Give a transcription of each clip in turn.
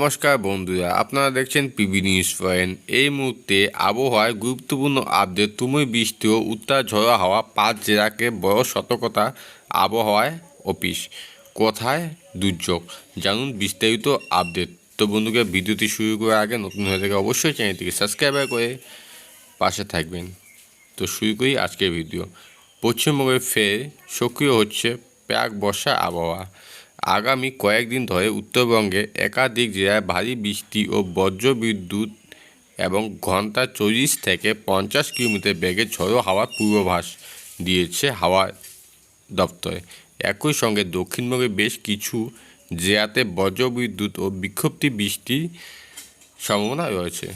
নমস্কার বন্ধুরা, আপনারা দেখছেন পিবি নিউজ পয়েন্ট। এই মুহূর্তে আবহাওয়ায় গুরুত্বপূর্ণ আপডেট। তুমুল বৃষ্টি ও উত্তাল ঝড়ো হাওয়া, 5 জেলাকে বড় সতর্কতা আবহাওয়ায় অফিস। কোথায় দুর্যোগ, জানুন বিস্তারিত আপডেট। তো বন্ধুকে ভিডিওটি শুরু করার আগে নতুন হয়ে থাকে অবশ্যই চ্যানেলটিকে সাবস্ক্রাইব করে পাশে থাকবেন। তো শুরু করি আজকের ভিডিও। পশ্চিমবঙ্গে ফের সক্রিয় হচ্ছে প্রাক বর্ষা আবহাওয়া। আগামী কয়েকদিন ধরে উত্তরবঙ্গে একাধিক জেলায় ভারী বৃষ্টি ও বজ্রবিদ্যুৎ এবং ঘন্টায় 40 থেকে 50 কিলোমিটার বেগে ঝড়ো হাওয়ার পূর্বাভাস দিয়েছে হাওয়া দপ্তরে। একই সঙ্গে দক্ষিণবঙ্গে বেশ কিছু জেলাতে বজ্রবিদ্যুৎ ও বিক্ষিপ্ত বৃষ্টির সম্ভাবনা রয়েছে।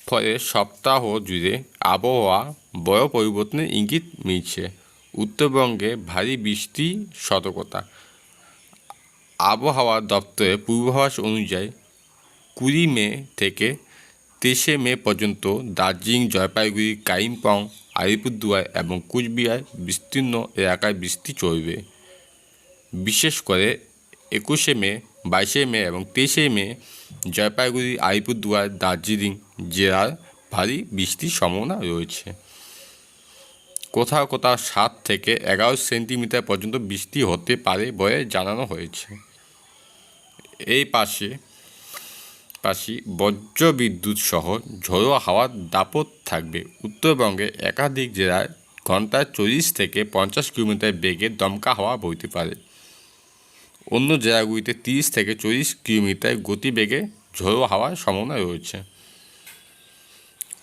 ফলে সপ্তাহ জুড়ে আবহাওয়া বড় পরিবর্তনের ইঙ্গিত মিলছে। উত্তরবঙ্গে ভারী বৃষ্টি সতর্কতা। আবহাওয়া দপ্তরের পূর্বাভাস অনুযায়ী 20 মে থেকে 23 মে পর্যন্ত দার্জিলিং, জলপাইগুড়ি, কালিম্পং, আলিপুরদুয়ার এবং কুচবিহার বিস্তীর্ণ এলাকায় বৃষ্টি চলবে। বিশেষ করে 21 মে, 22 মে এবং 23 মে জলপাইগুড়ি, আলিপুরদুয়ার, দার্জিলিং জেলার ভারী বৃষ্টির সম্ভাবনা রয়েছে। কোথাও কোথাও 7 থেকে 11 সেন্টিমিটার পর্যন্ত বৃষ্টি হতে পারে বলে জানানো হয়েছে। এই পাশাপাশি বজ্রবিদ্যুৎ সহ ঝড়ো হাওয়ার দাপট থাকবে। উত্তরবঙ্গে একাধিক জেলায় ঘন্টায় 40 থেকে 50 কিলোমিটার বেগে দমকা হাওয়া বইতে পারে। অন্য জেলাগুলিতে 30 থেকে 40 কিলোমিটার গতিবেগে ঝড়ো হাওয়ার সম্ভাবনা রয়েছে।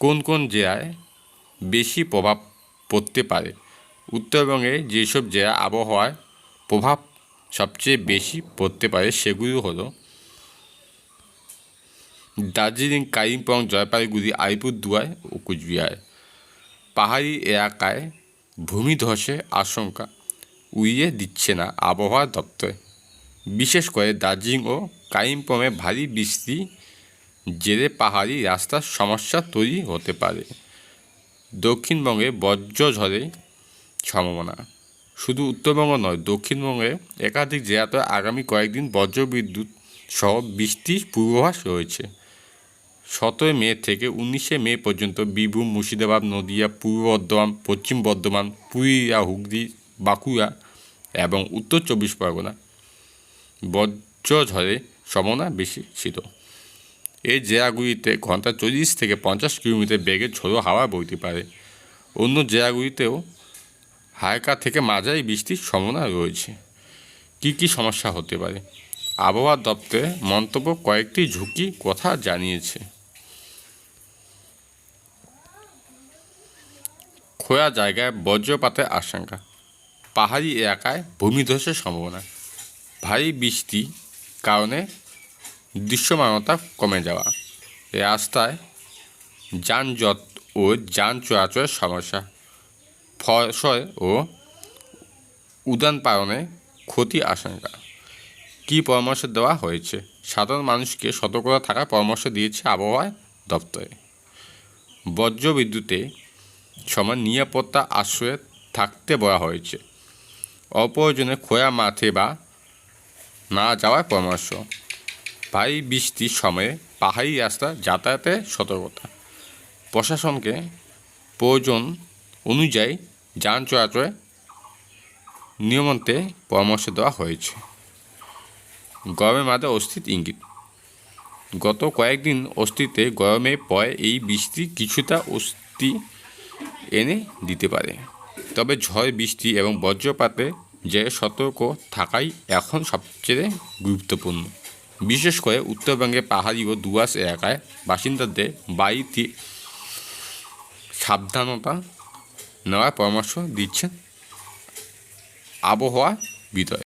কোন কোন জেলায় বেশি প্রভাব পড়তে পারে? উত্তরবঙ্গে যেসব জেলা আবহাওয়ার প্রভাব সবচেয়ে বেশি পড়তে পারে সেগুলো হলো দার্জিলিং, কালিম্পং, জলপাইগুড়ি, আলিপুরদুয়ার ও কুচবিহার। পাহাড়ি এলাকায় ভূমিধসের আশঙ্কা উড়িয়ে দিচ্ছে না আবহাওয়া দপ্তর। বিশেষ করে দার্জিলিং ও কালিম্পংয়ে ভারী বৃষ্টি জেরে পাহাড়ি রাস্তার সমস্যা তৈরি হতে পারে। দক্ষিণবঙ্গে বজ্রঝড়ের সম্ভাবনা। শুধু উত্তরবঙ্গ নয়, দক্ষিণবঙ্গে একাধিক জেলাতে আগামী কয়েকদিন বজ্রবিদ্যুৎ সহ বৃষ্টির পূর্বাভাস রয়েছে। 17 মে থেকে 19 মে পর্যন্ত বীরভূম, মুর্শিদাবাদ, নদিয়া, পূর্ব বর্ধমান, পশ্চিম বর্ধমান, পুরুলিয়া, হুগলি, বাঁকুড়া এবং উত্তর 24 পরগনা বজ্রঝড়ের সম্ভাবনা বেশি ছিল। এই জেলাগুলিতে ঘন্টা 40 থেকে 50 কিলোমিটার বেগে ঝড়ো হাওয়া বইতে পারে। অন্য জেলাগুলিতেও হালকা থেকে মাঝারি বৃষ্টির সম্ভাবনা রয়েছে। কী সমস্যা হতে পারে? আবহাওয়া দপ্তরের মন্তব্য কয়েকটি ঝুঁকির কথা জানিয়েছে। খোলা জায়গায় বজ্রপাতের আশঙ্কা, পাহাড়ি এলাকায় ভূমিধসের সম্ভাবনা, ভারী বৃষ্টির কারণে দৃশ্যমানতা কমে যাওয়া, রাস্তায় যানজট ও যান চলাচলের সমস্যা, ফসল ও উদ্যান পালনে ক্ষতির আশঙ্কা। কী পরামর্শ দেওয়া হয়েছে? সাধারণ মানুষকে সতর্কতা থাকার পরামর্শ দিয়েছে আবহাওয়া দপ্তরে। বজ্রবিদ্যুতের সময় নিরাপত্তা আশ্রয়ে থাকতে বলা হয়েছে। অপ্রয়োজনে খোলা মাঠে বা না যাওয়ার পরামর্শ। ভারী বৃষ্টির সময়ে পাহাড়ি রাস্তা যাতায়াতের সতর্কতা। প্রশাসনকে প্রয়োজন অনুযায়ী যান চলাচলে নিয়মন্ত্রে পরামর্শ দেওয়া হয়েছে। গরমের মাঝে অস্তিত্ব ইঙ্গিত। গত কয়েকদিন অস্তিত্বে গরমের পরে এই বৃষ্টি কিছুটা অস্তি এনে দিতে পারে। তবে ঝড়, বৃষ্টি এবং বজ্রপাতে যে সতর্ক থাকাই এখন সবচেয়ে গুরুত্বপূর্ণ। বিশেষ করে উত্তরবঙ্গে পাহাড়ি ও দোআঁশ এলাকায় বাসিন্দাদের বাড়িতে সাবধানতা নেওয়ার পরামর্শ দিচ্ছেন আবহাওয়াবিদ।